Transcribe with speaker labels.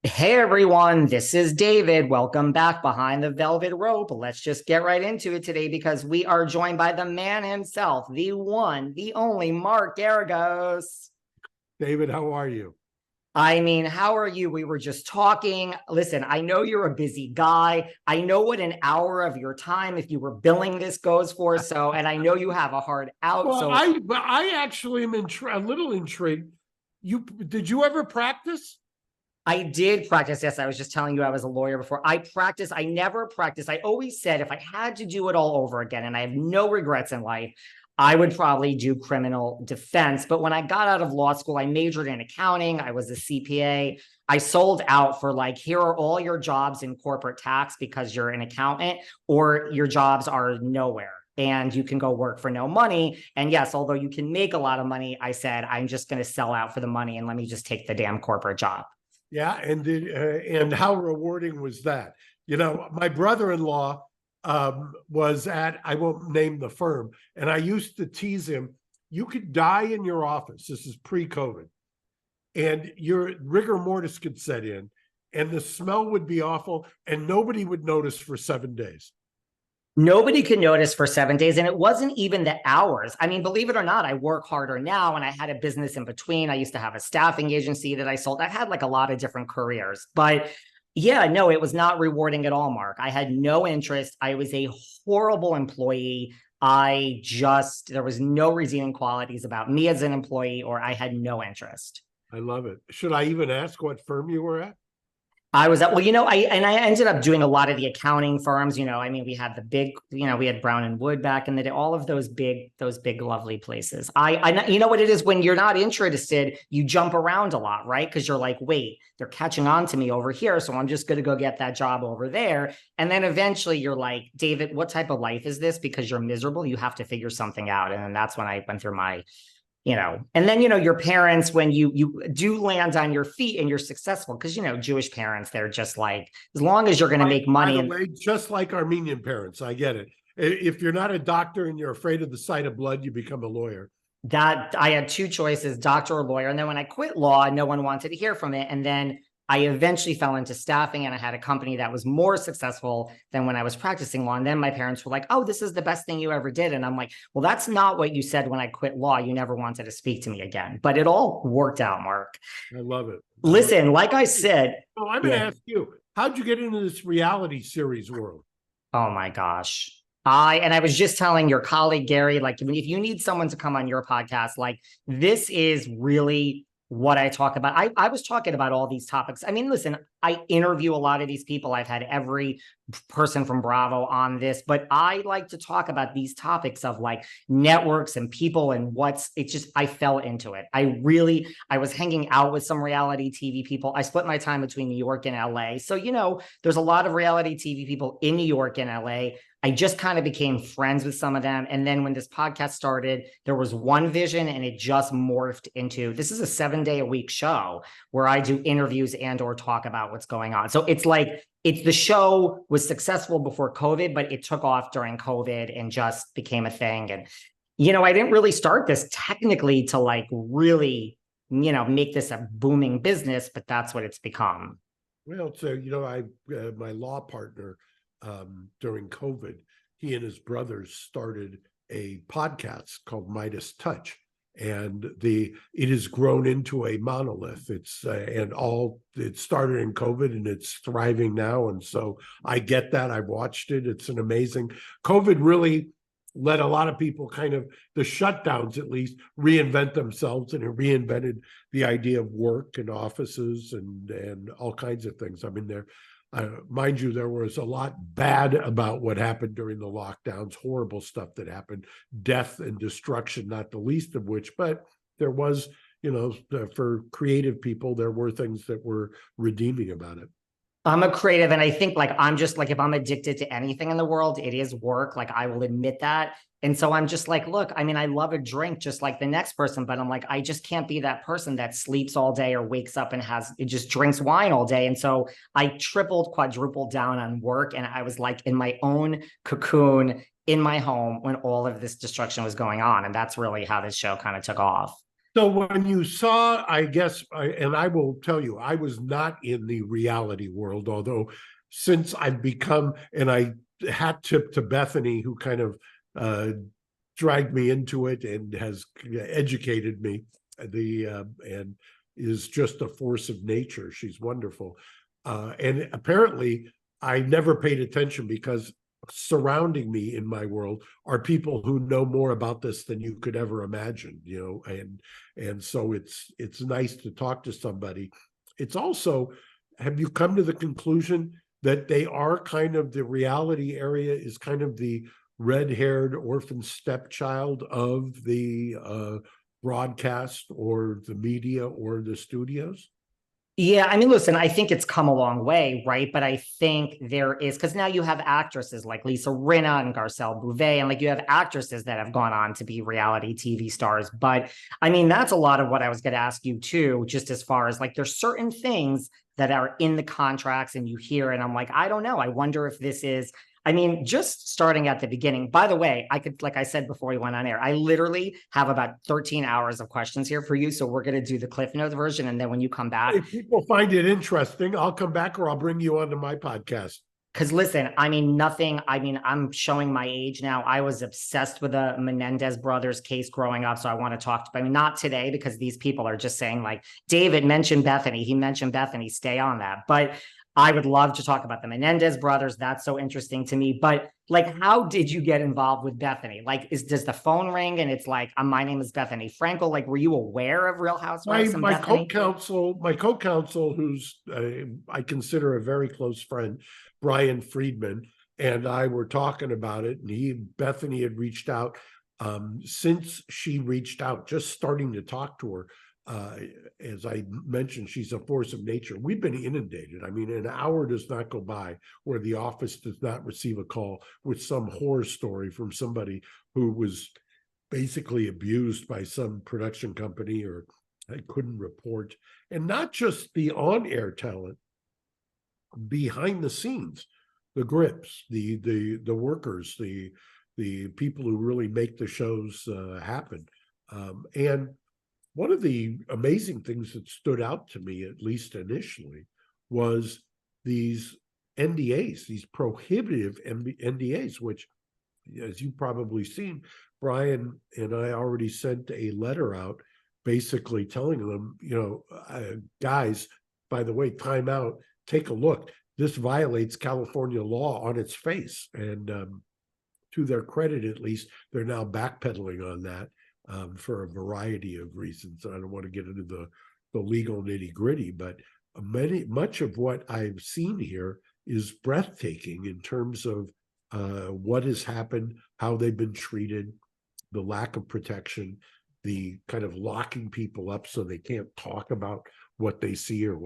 Speaker 1: Hey everyone, this is David. Welcome back behind the velvet rope. Let's just get right into it today because we are joined by the man himself, the one, the only Mark Geragos.
Speaker 2: David, how are you?
Speaker 1: I mean, how are you? We were just talking. Listen, I know you're a busy guy. I know what an hour of your time, if you were billing this, goes for. So, and I know you have a hard out.
Speaker 2: Well,
Speaker 1: So
Speaker 2: I actually am a little intrigued. Did you ever practice?
Speaker 1: I did practice. Yes, I was just telling you I was a lawyer before. I practiced. I never practiced. I always said if I had to do it all over again, and I have no regrets in life, I would probably do criminal defense. But when I got out of law school, I majored in accounting. I was a CPA. I sold out for like, here are all your jobs in corporate tax because you're an accountant, or your jobs are nowhere and you can go work for no money. And yes, although you can make a lot of money, I said, I'm just going to sell out for the money and let me just take the damn corporate job.
Speaker 2: Yeah, and how rewarding was that? You know, my brother-in-law was at, I won't name the firm, and I used to tease him, you could die in your office. This is pre-COVID, and your rigor mortis could set in, and the smell would be awful, and nobody would notice for 7 days.
Speaker 1: Nobody could notice for 7 days. And it wasn't even the hours. I mean, believe it or not, I work harder now and I had a business in between. I used to have a staffing agency that I sold. I've had like a lot of different careers. But yeah, no, it was not rewarding at all, Mark. I had no interest. I was a horrible employee. There was no redeeming qualities about me as an employee, or I had no interest.
Speaker 2: I love it. Should I even ask what firm you were at?
Speaker 1: I was at, well, I ended up doing a lot of the accounting firms. I mean, we had the big, we had Brown and Wood back in the day, all of those big, lovely places. You know what it is when you're not interested, you jump around a lot, right? Because you're like, wait, they're catching on to me over here. So I'm just going to go get that job over there. And then eventually you're like, David, what type of life is this? Because you're miserable. You have to figure something out. And then that's when I went through and then your parents, when you do land on your feet and you're successful, because Jewish parents, they're just like, as long as you're going to make money.
Speaker 2: By the way, just like Armenian parents, I get it. If you're not a doctor and you're afraid of the sight of blood, you become a lawyer.
Speaker 1: That I had two choices, doctor or lawyer. And then when I quit law, no one wanted to hear from it. And then I eventually fell into staffing and I had a company that was more successful than when I was practicing law. And then my parents were like, oh, this is the best thing you ever did. And I'm like, well, that's not what you said when I quit law. You never wanted to speak to me again. But it all worked out, Mark.
Speaker 2: I love it.
Speaker 1: Listen, like I said.
Speaker 2: So I'm going to ask you, how'd you get into this reality series world?
Speaker 1: Oh my gosh. I was just telling your colleague, Gary, like if you need someone to come on your podcast, like this is really what I talk about. I was talking about all these topics. I mean, listen, I interview a lot of these people. I've had every person from Bravo on this, but I like to talk about these topics of like networks and people and I fell into it. I was hanging out with some reality TV people. I split my time between New York and LA. So, there's a lot of reality TV people in New York and LA. I just kind of became friends with some of them. And then when this podcast started, there was one vision and it just morphed into, this is a 7-day-a-week show where I do interviews and or talk about what's going on. So it's like, the show was successful before COVID, but it took off during COVID and just became a thing. And, I didn't really start this technically to like really, make this a booming business, but that's what it's become.
Speaker 2: Well, so, my law partner, during COVID, he and his brothers started a podcast called Midas Touch, and it has grown into a monolith. It started in COVID and it's thriving now, and so I get that. I watched it. It's an amazing. COVID really let a lot of people the shutdowns at least reinvent themselves, and it reinvented the idea of work and offices and all kinds of things. I mean, mind you, there was a lot bad about what happened during the lockdowns, horrible stuff that happened, death and destruction, not the least of which, but there was, for creative people, there were things that were redeeming about it.
Speaker 1: I'm a creative, and I think like I'm just like, if I'm addicted to anything in the world, it is work. Like I will admit that. And so I'm just like, look, I mean, I love a drink just like the next person, but I'm like, I just can't be that person that sleeps all day or wakes up and it just drinks wine all day. And so I quadrupled down on work. And I was like in my own cocoon in my home when all of this destruction was going on. And that's really how this show kind of took off.
Speaker 2: So when you saw, I guess, and I will tell you, I was not in the reality world, although since I've become, and I hat tip to Bethany, who kind of dragged me into it and has educated me, and is just a force of nature. She's wonderful. And apparently I never paid attention because surrounding me in my world are people who know more about this than you could ever imagine, and so it's nice to talk to somebody. It's also, have you come to the conclusion that they are kind of, the reality area is kind of the red-haired orphan stepchild of the broadcast or the media or the studios?
Speaker 1: Yeah, I mean, listen, I think it's come a long way, right? But I think there is, because now you have actresses like Lisa Rinna and Garcelle Bouvet, and like you have actresses that have gone on to be reality TV stars. But I mean, that's a lot of what I was going to ask you too, just as far as like there's certain things that are in the contracts and you hear, and I'm like, I don't know. I wonder if this is, I mean, just starting at the beginning. By the way, I could, like I said before we went on air, I literally have about 13 hours of questions here for you. So we're going to do the Cliff Notes version. And then when you come back,
Speaker 2: If people find it interesting, I'll come back or I'll bring you onto my podcast.
Speaker 1: because listen, I mean, nothing, I mean, I'm showing my age now. I was obsessed with the Menendez brothers case growing up. So I want to talk to, I mean, not today, because these people are just saying like, David mentioned Bethany. He mentioned Bethany, stay on that. But I would love to talk about the Menendez brothers. That's so interesting to me. But like, how did you get involved with Bethany? Like, does the phone ring and it's like, my name is Bethenny Frankel. Like, were you aware of Real Housewives and
Speaker 2: My
Speaker 1: Bethany?
Speaker 2: co-counsel, who's I consider a very close friend, Bryan Freedman, and I were talking about it, and Bethany had reached out. Since she reached out, just starting to talk to her, as I mentioned, she's a force of nature. We've been inundated. I mean, an hour does not go by where the office does not receive a call with some horror story from somebody who was basically abused by some production company, or I couldn't report. And not just the on-air talent, behind the scenes, the grips, the workers, the people who really make the shows happen. And one of the amazing things that stood out to me, at least initially, was these NDAs, these prohibitive NDAs, which, as you've probably seen, Bryan and I already sent a letter out basically telling them, guys, by the way, time out, take a look. This violates California law on its face. And to their credit, at least, they're now backpedaling on that for a variety of reasons. I don't want to get into the legal nitty gritty, but much of what I've seen here is breathtaking in terms of what has happened, how they've been treated, the lack of protection, the kind of locking people up so they can't talk about what they see or